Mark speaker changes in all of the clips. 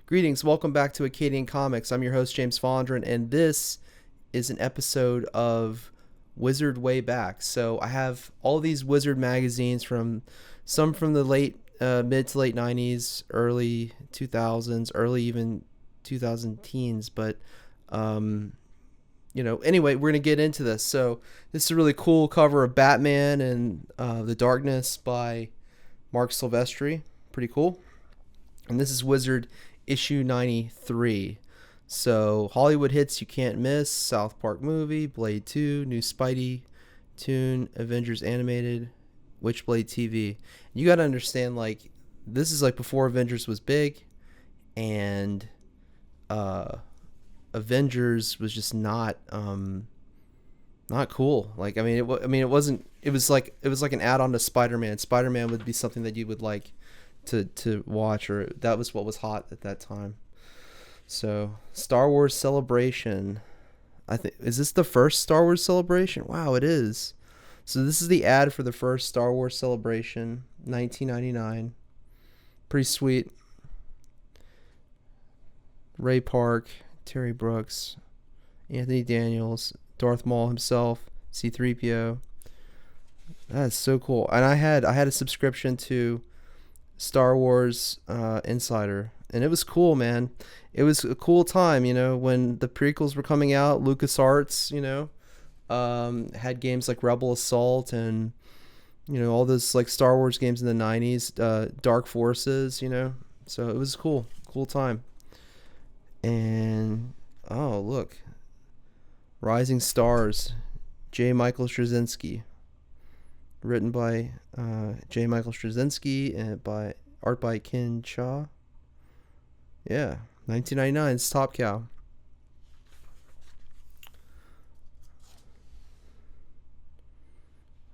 Speaker 1: Greetings, welcome back to Acadian Comics. I'm your host, James Fondren, and this is an episode of Wizard Wayback. So I have all these Wizard magazines from some from the mid to late 90s, early 2000s, early even 2000 teens. But, anyway, we're going to get into this. So this is a really cool cover of Batman and The Darkness by Mark Silvestri. Pretty cool. And this is Wizard issue 93. So Hollywood hits you can't miss: South Park movie, Blade 2, new Spidey tune, Avengers animated, Witchblade TV. You got to understand, like, this is like before Avengers was big, and Avengers was just not cool. Like, it wasn't. It was like an add-on to Spider-Man. Spider-Man would be something that you would like to watch, or that was what was hot at that time. So Star Wars Celebration, I think, is this the first Star Wars Celebration? Wow, it is. So this is the ad for the first Star Wars Celebration, 1999. Pretty sweet. Ray Park, Terry Brooks, Anthony Daniels, Darth Maul himself, C-3PO. That's so cool. And I had a subscription to Star Wars Insider, and it was cool, man. It was a cool time, when the prequels were coming out. LucasArts, had games like Rebel Assault and all those like Star Wars games in the 90s, Dark Forces, so it was cool time. And oh, look, Rising Stars, J. Michael Straczynski, written by J. Michael Straczynski and by art by Ken Shaw. Yeah, 1999's Top Cow.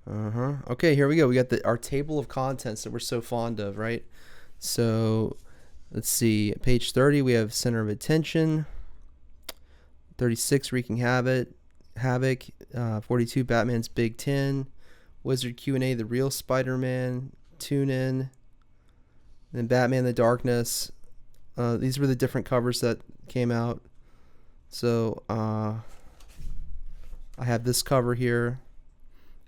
Speaker 1: Okay, here we go. We got our table of contents that we're so fond of, right? So let's see. Page 30, we have Center of Attention. 36, Wreaking Havoc. 42, Batman's Big 10. Wizard Q&A, The Real Spider-Man, Tune In, then Batman the Darkness. These were the different covers that came out. So I have this cover here,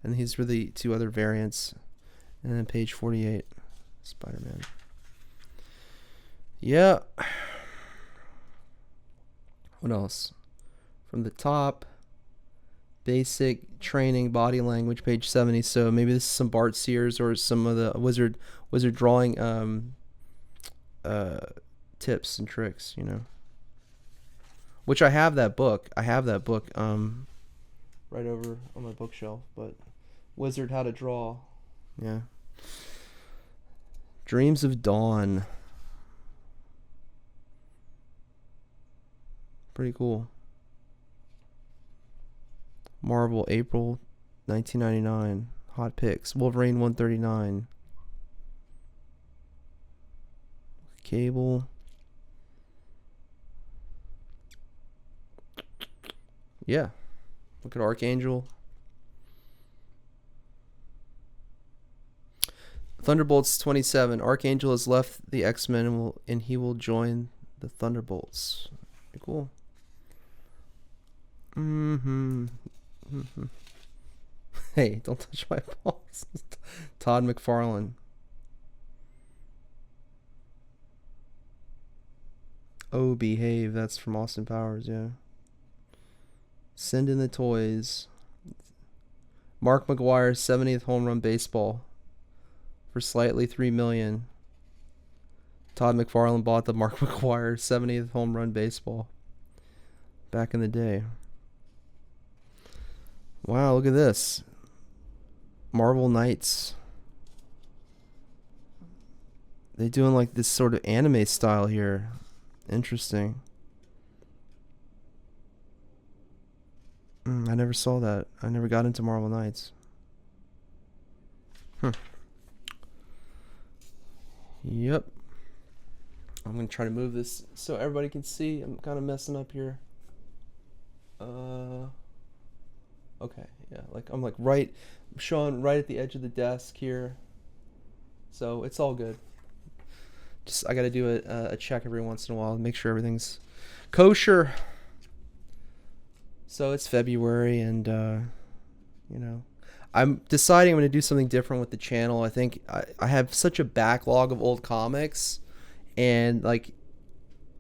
Speaker 1: and these were the two other variants. And then page 48, Spider-Man. Yeah. What else? From the top, basic training body language, page 70. So maybe this is some Bart Sears or some of the wizard drawing tips and tricks, which I have that book right over on my bookshelf. But Wizard How to Draw, yeah. Dreams of Dawn, pretty cool. Marvel, April 1999. Hot Picks. Wolverine 139. Cable. Yeah. Look at Archangel. Thunderbolts 27. Archangel has left the X-Men and he will join the Thunderbolts. Pretty cool. Hey, don't touch my balls. Todd McFarlane. Oh, Behave. That's from Austin Powers, yeah. Send in the Toys. Mark McGwire's 70th home run baseball for slightly $3 million. Todd McFarlane bought the Mark McGwire 70th home run baseball back in the day. Wow, look at this. Marvel Knights. They're doing like this sort of anime style here. Interesting. I never saw that. I never got into Marvel Knights. Yep. I'm going to try to move this so everybody can see. I'm kind of messing up here. Okay, yeah, like I'm like showing right at the edge of the desk here. So it's all good. Just I got to do a check every once in a while to make sure everything's kosher. So it's February, and you know, I'm deciding I'm going to do something different with the channel. I think I have such a backlog of old comics, and like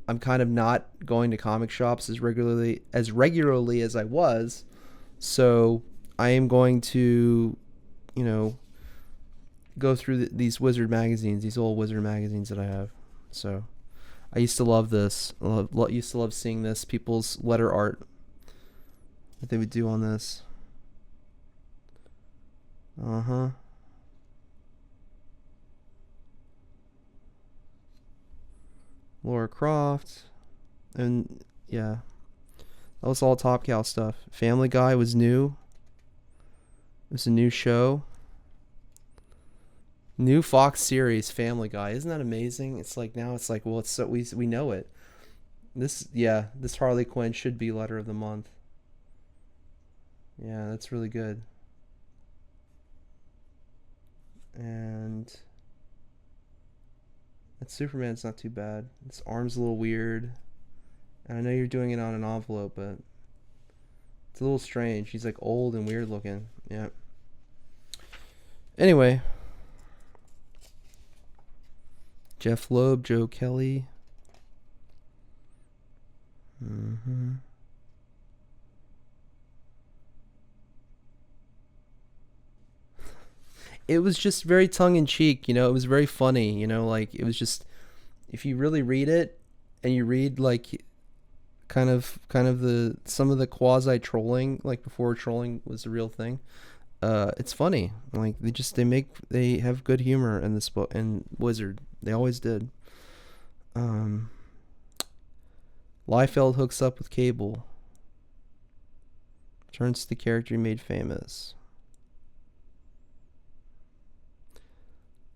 Speaker 1: I'm kind of not going to comic shops as regularly as I was. So I am going to, you know, go through these Wizard magazines, these old Wizard magazines that I have. So I used to love this. Used to love seeing this people's letter art that they would do on this. Laura Croft, and yeah, that was all Top Cow stuff. Family Guy was new. It was a new show. New Fox series, Family Guy. Isn't that amazing? It's like now it's like, well, it's so we know it. This Harley Quinn should be letter of the month. Yeah, that's really good. And that Superman's not too bad. His arm's a little weird. And I know you're doing it on an envelope, but it's a little strange. He's like old and weird looking. Yeah. Anyway. Jeff Loeb, Joe Kelly. It was just very tongue-in-cheek, It was very funny, like it was just, if you really read it and you read like kind of the some of the quasi trolling, like before trolling was a real thing, it's funny. Like they have good humor in this book, and Wizard, they always did. Liefeld hooks up with Cable, turns to the character he made famous.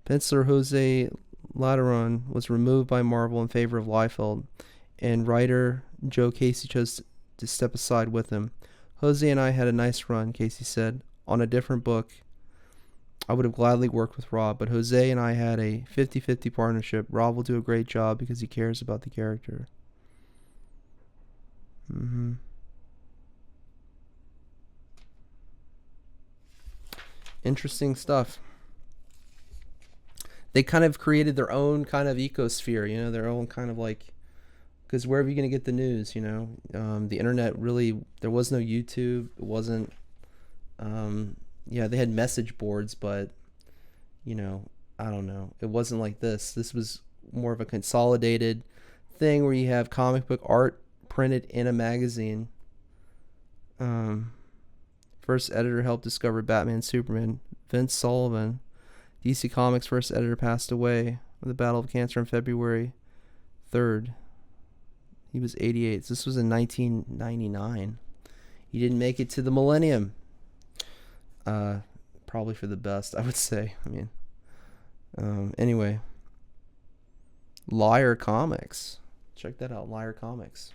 Speaker 1: Penciler Jose Lateran was removed by Marvel in favor of Liefeld, and writer Joe Casey chose to step aside with him. Jose and I had a nice run, Casey said. On a different book, I would have gladly worked with Rob, but Jose and I had a 50-50 partnership. Rob will do a great job because he cares about the character. Interesting stuff. They kind of created their own kind of ecosphere, their own kind of like, because where are you going to get the news, the internet really, there was no YouTube. It wasn't, they had message boards, but, I don't know. It wasn't like this. This was more of a consolidated thing where you have comic book art printed in a magazine. First editor helped discover Batman Superman. Vince Sullivan, DC Comics' first editor, passed away with a battle of cancer on February 3rd. He was 88. So this was in 1999. He didn't make it to the millennium. Probably for the best, I would say. I mean, anyway. Liar Comics. Check that out, Liar Comics.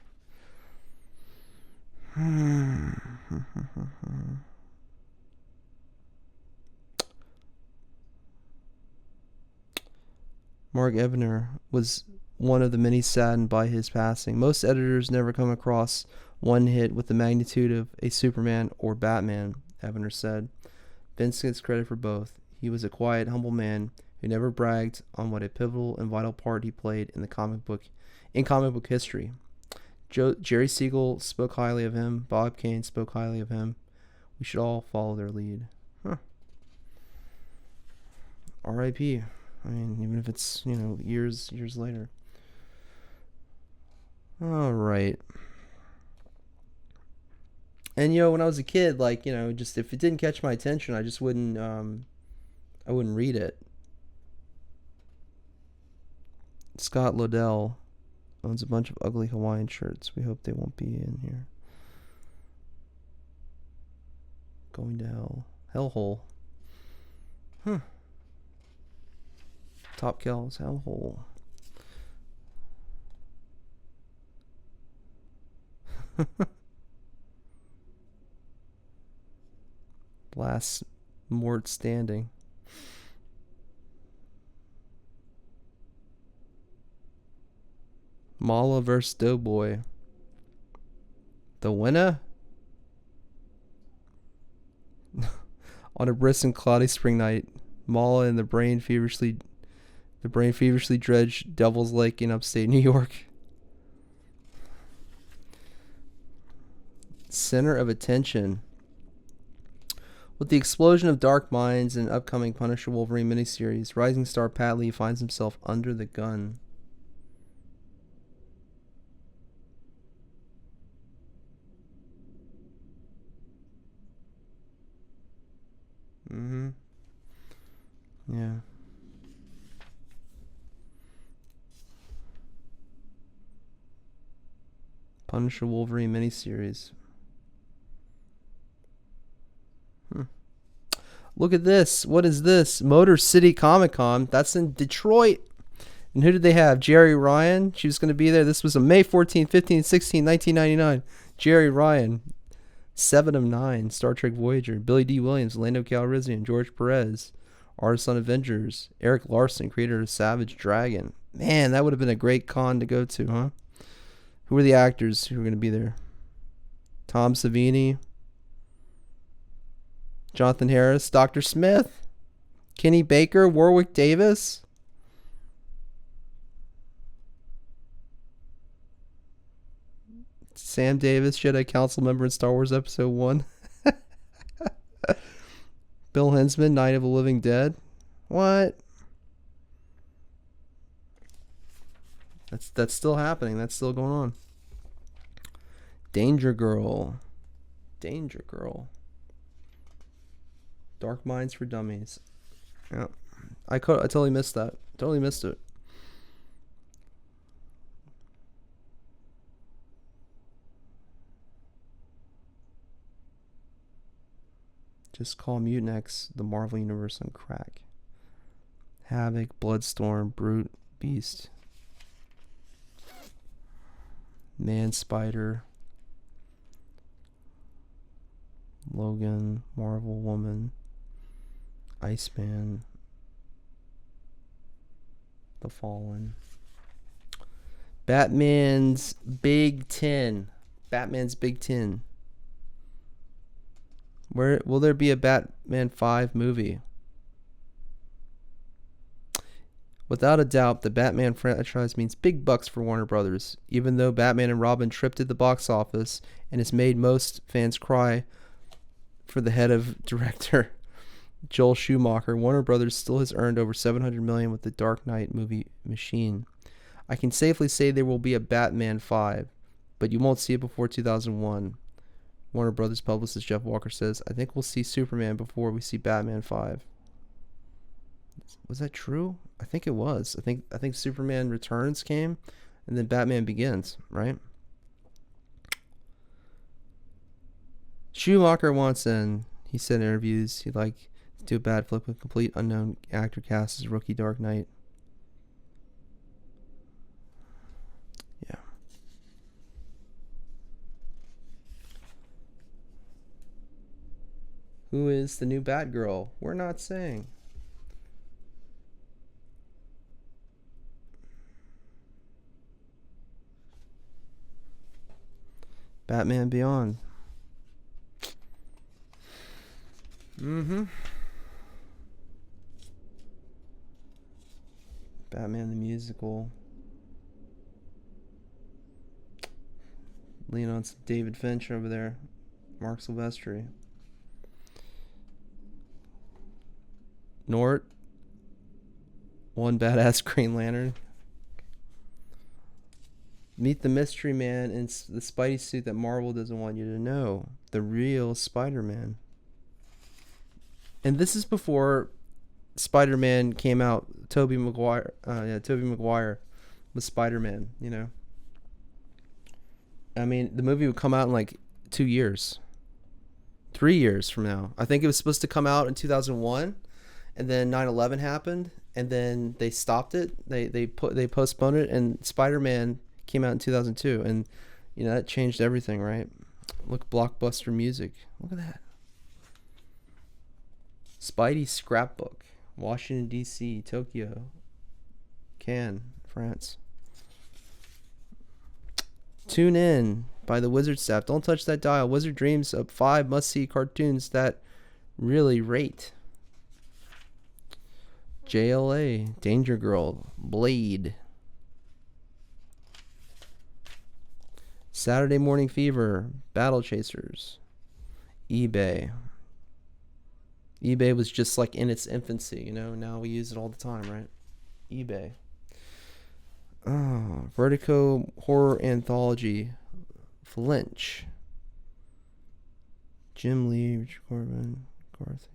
Speaker 1: Mark Evner was one of the many saddened by his passing. Most editors never come across one hit with the magnitude of a Superman or Batman, Evner said. Vince gets credit for both. He was a quiet, humble man who never bragged on what a pivotal and vital part he played in comic book history. Jerry Siegel spoke highly of him. Bob Kane spoke highly of him. We should all follow their lead. R.I.P. I mean, even if it's, years later. All right. And, when I was a kid, like, just if it didn't catch my attention, I just wouldn't, I wouldn't read it. Scott Lodell owns a bunch of ugly Hawaiian shirts. We hope they won't be in here. Going to hell. Hellhole. Top Gal's Hellhole. Last Mort standing. Mala versus Doughboy. The winner? On a brisk and cloudy spring night, Mala and the brain feverishly dredged Devil's Lake in upstate New York. Center of attention. With the explosion of Dark Minds and upcoming Punisher Wolverine miniseries, rising star Pat Lee finds himself under the gun. Yeah. Punisher Wolverine miniseries. Look at this. What is this? Motor City Comic Con. That's in Detroit. And who did they have? Jerry Ryan. She was going to be there. This was on May 14, 15, 16, 1999. Jerry Ryan. 7 of 9. Star Trek Voyager. Billy D. Williams. Lando Calrissian. George Perez. Artist on Avengers. Eric Larson, creator of Savage Dragon. Man, that would have been a great con to go to, huh? Who were the actors who were going to be there? Tom Savini. Jonathan Harris. Dr. Smith. Kenny Baker. Warwick Davis. Sam Davis, Jedi Council member in Star Wars Episode 1. Bill Hensman, Night of the Living Dead. What? That's still happening. That's still going on. Danger Girl. Danger Girl. Dark Minds for Dummies. Yeah. I totally missed that. Totally missed it. Just call Mutant X the Marvel Universe on crack. Havoc, Bloodstorm, Brute, Beast. Man Spider. Logan, Marvel Woman. Iceman. The Fallen. Batman's Big Ten. Batman's Big Ten. Where will there be a Batman 5 movie? Without a doubt, the Batman franchise means big bucks for Warner Brothers. Even though Batman and Robin tripped at the box office and has made most fans cry for the head of director Joel Schumacher, Warner Brothers still has earned over $700 million with the Dark Knight movie machine. I can safely say there will be a Batman 5, but you won't see it before 2001. Warner Brothers publicist Jeff Walker says, I think we'll see Superman before we see Batman 5. Was that true? I think it was. I think Superman Returns came and then Batman Begins, right? Schumacher wants in. He said in interviews he'd like to do a bad flip with complete unknown actor cast as rookie Dark Knight. Yeah. Who is the new Batgirl? We're not saying. Batman Beyond. Batman the Musical. Lean on some David Finch over there. Mark Silvestri. Nort. One badass Green Lantern. Meet the mystery man in the Spidey suit that Marvel doesn't want you to know. The real Spider-Man. And this is before Spider-Man came out. Tobey Maguire was Spider-Man, you know. I mean, the movie would come out in like 2 years. 3 years from now. I think it was supposed to come out in 2001, and then 9/11 happened, and then they stopped it. They postponed it, and Spider-Man came out in 2002, and you know that changed everything, right? Look, blockbuster music. Look at that. Spidey Scrapbook, Washington D.C., Tokyo, Cannes, France. Tune in by the Wizard staff. Don't touch that dial. Wizard Dreams of 5 must-see cartoons that really rate. JLA, Danger Girl, Blade. Saturday Morning Fever, Battle Chasers. eBay. eBay was just like in its infancy, you know. Now we use it all the time, right? eBay. Oh, Vertigo Horror Anthology, Flinch. Jim Lee, Richard Corbin, Garth.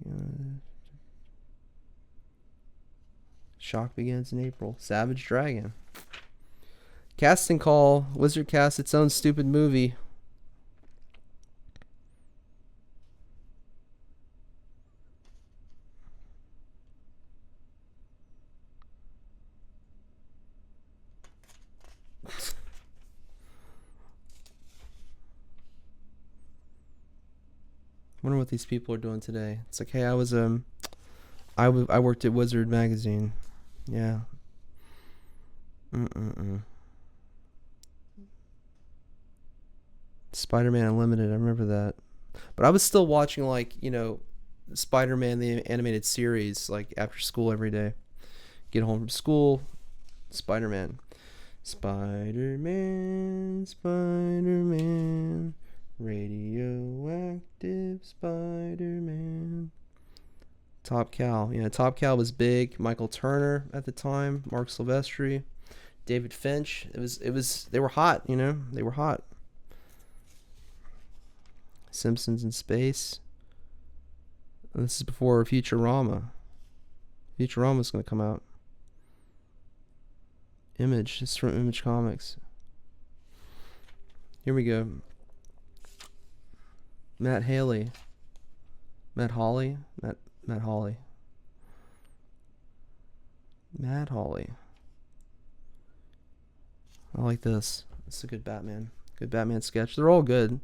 Speaker 1: Shock Begins in April. Savage Dragon. Casting Call. Wizard casts its own stupid movie. Wonder what these people are doing today. It's like, hey, I worked at Wizard Magazine. Yeah. Spider-Man Unlimited. I remember that. But I was still watching, like, you know, Spider-Man the animated series, like after school every day. Get home from school, Spider-Man. Spider-Man, Spider-Man, radioactive Spider-Man. Top Cow. Yeah, Top Cow was big. Michael Turner at the time, Mark Silvestri, David Finch. They were hot, you know? They were hot. Simpsons in Space. This is before Futurama. Futurama's going to come out. Image. This is from Image Comics. Here we go. Matt Hawley. Matt Hawley. I like this. It's a good Batman. Good Batman sketch. They're all good.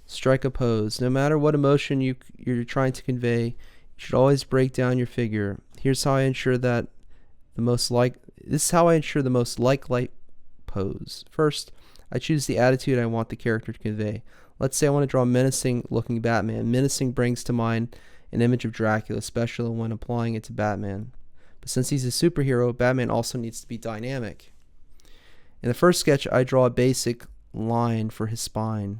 Speaker 1: Strike a pose. No matter what emotion you're trying to convey, you should always break down your figure. Here's how I ensure that this is how I ensure the most like pose. First, I choose the attitude I want the character to convey. Let's say I want to draw a menacing looking Batman. Menacing brings to mind an image of Dracula, especially when applying it to Batman. But since he's a superhero, Batman also needs to be dynamic. In the first sketch, I draw a basic line for his spine,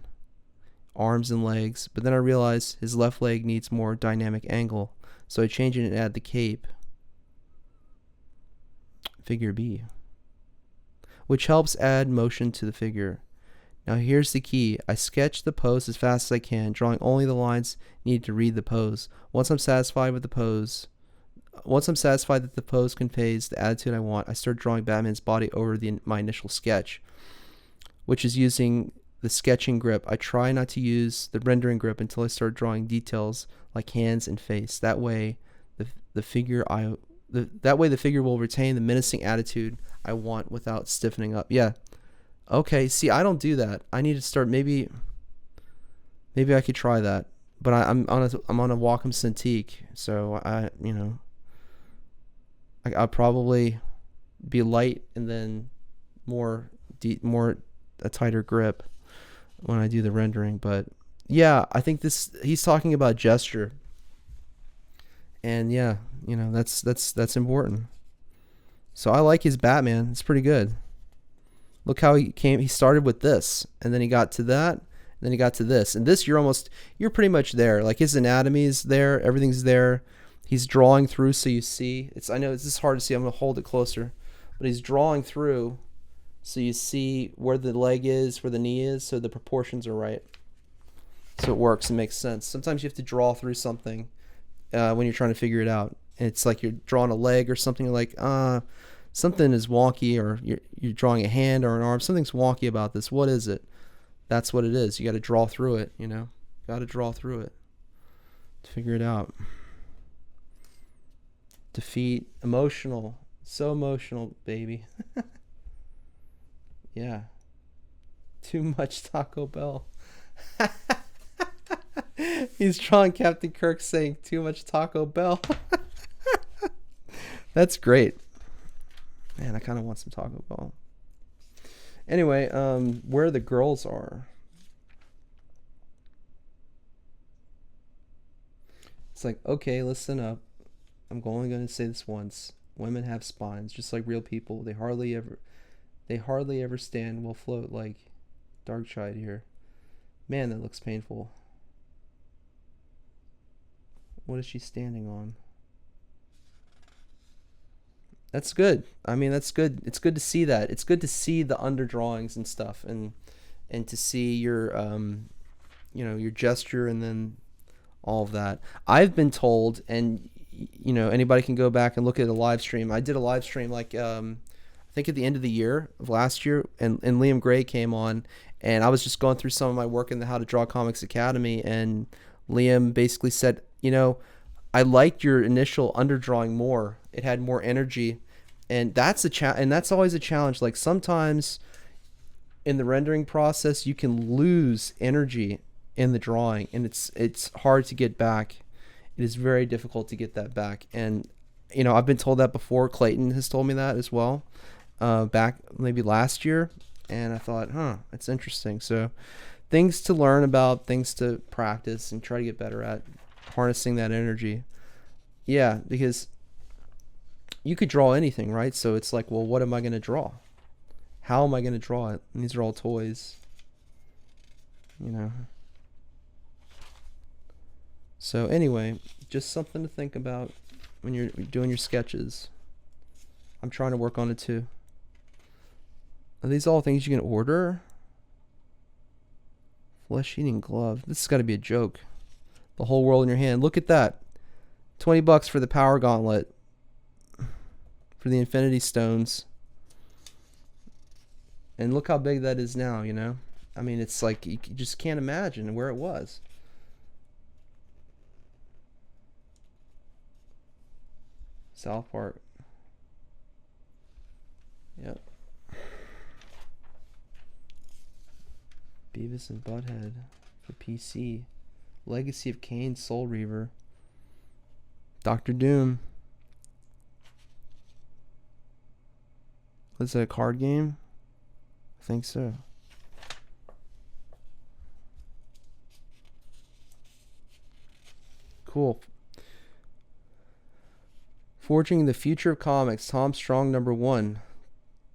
Speaker 1: arms and legs, but then I realize his left leg needs more dynamic angle, so I change it and add the cape. Figure B, which helps add motion to the figure. Now here's the key. I sketch the pose as fast as I can, drawing only the lines needed to read the pose. Once I'm satisfied that the pose conveys the attitude I want, I start drawing Batman's body over my initial sketch, which is using the sketching grip. I try not to use the rendering grip until I start drawing details like hands and face. That way the figure will retain the menacing attitude I want without stiffening up. Yeah. Okay, see, I don't do that. I need to start, maybe I could try that. But I'm on a Wacom Cintiq, so I'll probably be light and then more a tighter grip when I do the rendering. But yeah, I think he's talking about gesture. And yeah, you know, that's important. So I like his Batman. It's pretty good. Look how he started with this, and then he got to that, and then he got to this. And this, you're pretty much there. Like, his anatomy is there, everything's there. He's drawing through, so you see. I know it's hard to see. I'm going to hold it closer. But he's drawing through, so you see where the leg is, where the knee is, so the proportions are right. So it works and makes sense. Sometimes you have to draw through something when you're trying to figure it out. And it's like you're drawing a leg or something, like, something is wonky, or you're drawing a hand or an arm. Something's wonky about this. What is it? That's what it is. You got to draw through it, you know. Got to draw through it to figure it out. Defeat. Emotional. So emotional, baby. Yeah. Too much Taco Bell. He's drawing Captain Kirk saying too much Taco Bell. That's great. Man, I kind of want some Taco Bell. Anyway, where the girls are. It's like, okay, listen up. I'm only going to say this once. Women have spines, just like real people. They hardly ever stand will float like Darkshide here. Man, that looks painful. What is she standing on? That's good. I mean, that's good. It's good to see that. It's good to see the underdrawings and stuff, and to see your your gesture, and then all of that. I've been told, and anybody can go back and look at a live stream. I did a live stream like I think at the end of the year of last year, and Liam Gray came on, and I was just going through some of my work in the How to Draw Comics Academy, and Liam basically said, I liked your initial underdrawing more. It had more energy, and that's always a challenge. Like sometimes in the rendering process, you can lose energy in the drawing, and it's hard to get back. It is very difficult to get that back, and I've been told that before. Clayton has told me that as well, back maybe last year, and I thought, it's interesting. So things to learn about, things to practice and try to get better at harnessing that energy. Yeah, because you could draw anything, right? So it's like, well, what am I going to draw? How am I going to draw it? And these are all toys, you know. So anyway, just something to think about when you're doing your sketches. I'm trying to work on it too. Are these all things you can order? Flesh-eating glove. This has got to be a joke. The whole world in your hand. Look at that. $20 for the power gauntlet. For the infinity stones. And look how big that is now, I mean, it's like you just can't imagine where it was. South Park. Yep. Beavis and Butthead for PC. Legacy of Kain, Soul Reaver. Doctor Doom. Was that a card game? I think so. Cool. Forging the Future of Comics, Tom Strong #1.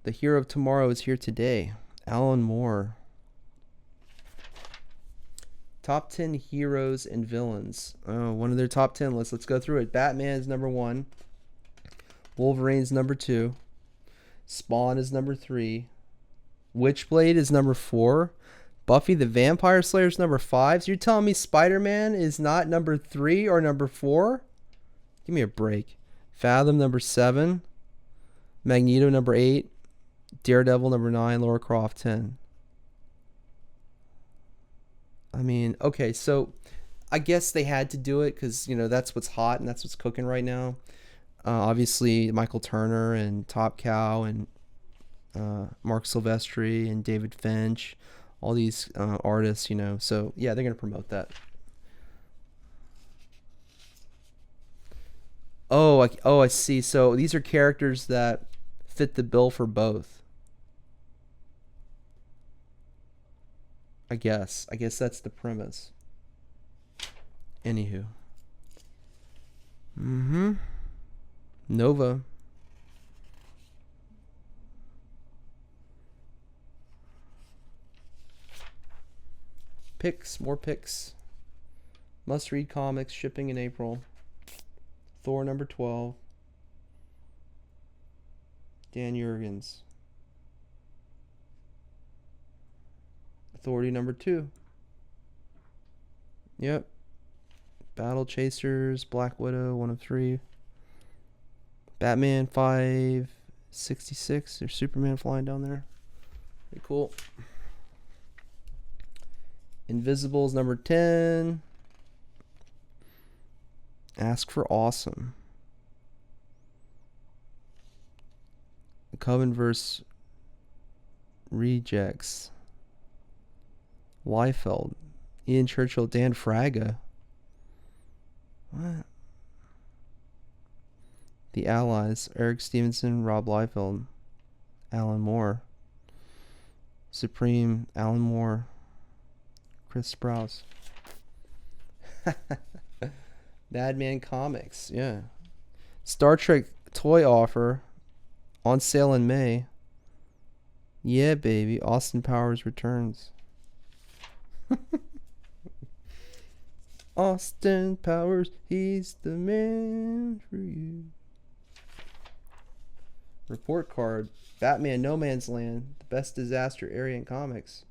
Speaker 1: The Hero of Tomorrow is here today. Alan Moore. Top 10 heroes and villains. Oh, one of their top 10 lists. Let's go through it. Batman is #1. Wolverine's #2. Spawn is #3. Witchblade is #4. Buffy the Vampire Slayer is #5. So you're telling me Spider-Man is not #3 or #4? Give me a break. Fathom #7. Magneto #8. Daredevil #9. Lara Croft 10. I mean, okay, so I guess they had to do it because, that's what's hot and that's what's cooking right now. Obviously, Michael Turner and Top Cow and Mark Silvestri and David Finch, all these artists, So, yeah, they're going to promote that. Oh, I see. So these are characters that fit the bill for both. I guess that's the premise. Anywho. Nova. Picks, more picks. Must read comics, shipping in April. Thor #12. Dan Jurgens. Authority #2. Yep. Battle Chasers, Black Widow, 1 of 3. Batman 566. There's Superman flying down there. Pretty cool. Invisibles #10. Ask for Awesome. Coven vs. Rejects. Liefeld. Ian Churchill, Dan Fraga. What? The Allies. Eric Stevenson, Rob Liefeld. Alan Moore. Supreme, Alan Moore, Chris Sprouse. Madman Comics, yeah. Star Trek toy offer on sale in May. Yeah, baby. Austin Powers returns. Austin Powers, he's the man for you. Report card. Batman No Man's Land, the best disaster area in comics.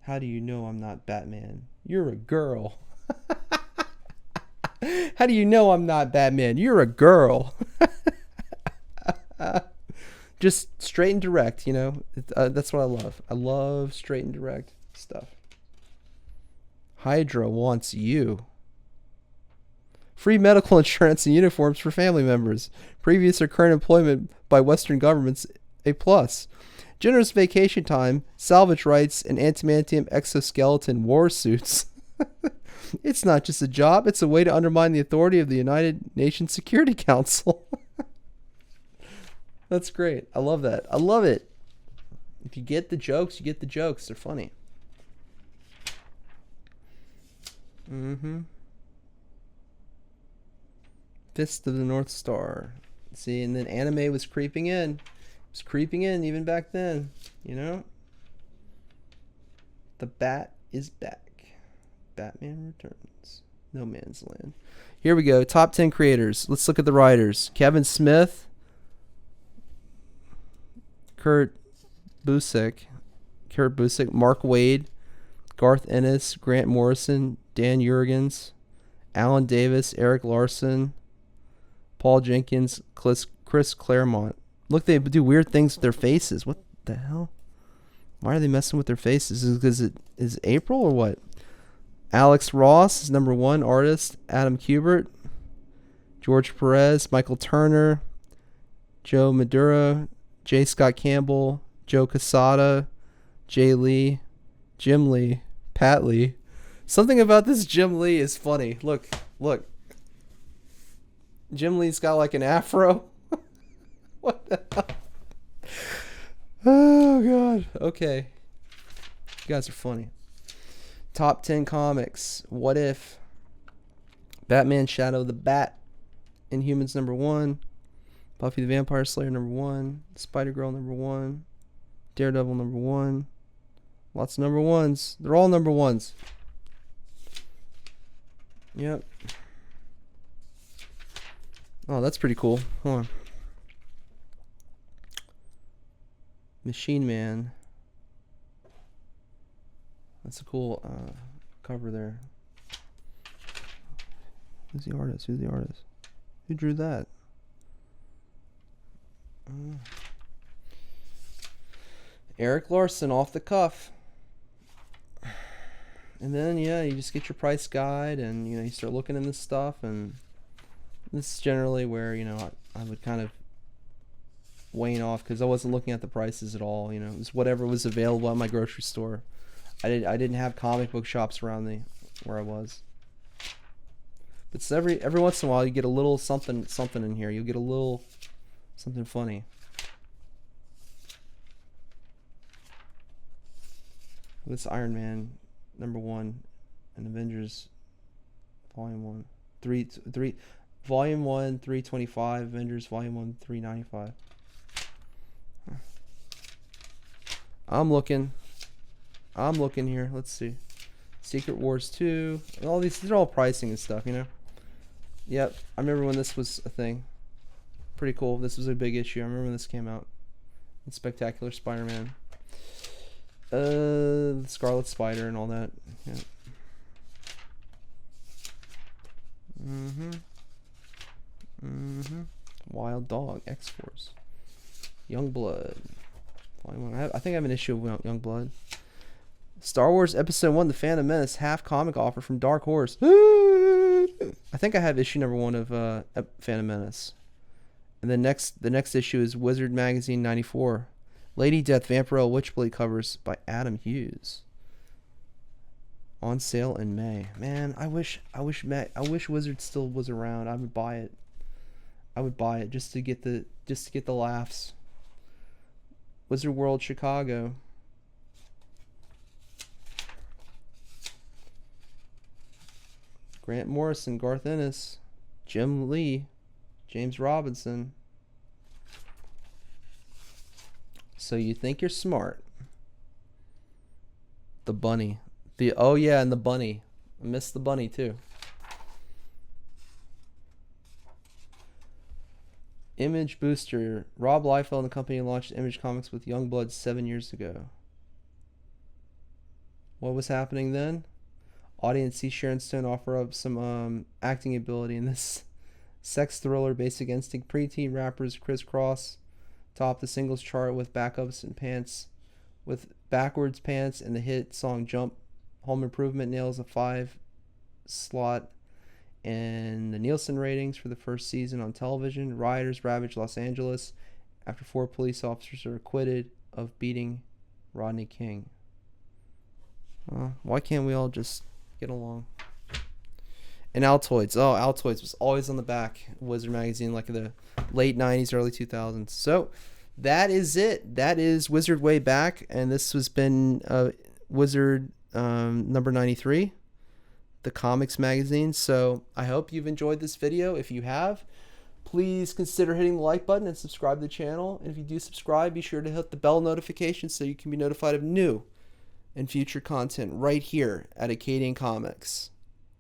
Speaker 1: How do you know I'm not Batman? You're a girl. How do you know I'm not Batman? You're a girl. Just straight and direct, you know. That's what I love. I love straight and direct stuff. Hydra wants you. Free medical insurance and uniforms for family members. Previous or current employment by Western governments, a plus. Generous vacation time, salvage rights, and antimantium exoskeleton war suits. It's not just a job, it's a way to undermine the authority of the United Nations Security Council. That's great. I love that. I love it. If you get the jokes, you get the jokes. They're funny. Fist of the North Star. See, and then anime was creeping in. It was creeping in even back then, you know? The Bat is back. Batman Returns. No Man's Land. Here we go. Top 10 creators. Let's look at the writers. Kevin Smith. Kurt Busiek. Mark Waid. Garth Ennis. Grant Morrison. Dan Jurgens. Alan Davis. Eric Larson. Paul Jenkins. Chris Claremont. Look, they do weird things with their faces. What the hell? Why are they messing with their faces? Is it because it is April or what? Alex Ross is number 1 artist. Adam Kubert. George Perez. Michael Turner. Joe Madura. J. Scott Campbell. Joe Quesada. Jay Lee. Jim Lee. Pat Lee. Something about this Jim Lee is funny. Look. Jim Lee's got like an afro. What the hell? Oh, God. Okay. You guys are funny. Top 10 comics. What If? Batman Shadow the Bat. Inhumans number 1. Buffy the Vampire Slayer number 1. Spider-Girl number 1. Daredevil number 1. Lots of number 1s. They're all number 1s. Yep. Oh, that's pretty cool. Hold on. Machine Man. That's a cool cover there. Who's the artist? Who drew that? Eric Larson off the cuff. And then, yeah, you just get your price guide and, you know, you start looking in this stuff. And this is generally where, you know, I would kind of wane off because I wasn't looking at the prices at all. You know, it was whatever was available at my grocery store. I didn't have comic book shops around where I was. But so every once in a while you get a little something in here. You'll get a little something funny. This Iron Man number 1 and Avengers Volume 1 3 Volume 1 325, Avengers Volume 1 395. I'm looking here. Let's see. Secret Wars 2. All these are all pricing and stuff, you know. Yep, I remember when this was a thing. Pretty cool. This was a big issue. I remember when this came out. And Spectacular Spider-Man. The Scarlet Spider and all that. Yeah. Wild Dog, X-Force. Youngblood. I think I have an issue of Youngblood. Star Wars Episode 1, The Phantom Menace, half comic offer from Dark Horse. I think I have issue number 1 of Phantom Menace. And then the next issue is Wizard Magazine 94. Lady Death Vampirella Witchblade covers by Adam Hughes. On sale in May. Man, I wish Wizard still was around. I would buy it. I would buy it just to get the laughs. Wizard World Chicago. Grant Morrison, Garth Ennis, Jim Lee, James Robinson. So you think you're smart. The bunny. Oh yeah, and the bunny. I missed the bunny too. Image Booster. Rob Liefeld and the company launched Image Comics with Youngblood 7 years ago. What was happening then? Audience sees Sharon Stone offer up some acting ability in this sex thriller. Basic Instinct preteen rappers crisscross top the singles chart with backups and pants with backwards pants, and the hit song Jump. Home Improvement nails a 5 slot in the Nielsen ratings for the first season on television. Rioters ravage Los Angeles after 4 police officers are acquitted of beating Rodney King. Why can't we all just get along? And Altoids. Oh, Altoids was always on the back of Wizard magazine, like the late 90s, early 2000s. So that is it. That is Wizard Wayback, and this has been Wizard number 93, the comics magazine. So I hope you've enjoyed this video. If you have, please consider hitting the like button and subscribe to the channel. And if you do subscribe, be sure to hit the bell notification so you can be notified of new and future content right here at Acadian Comics.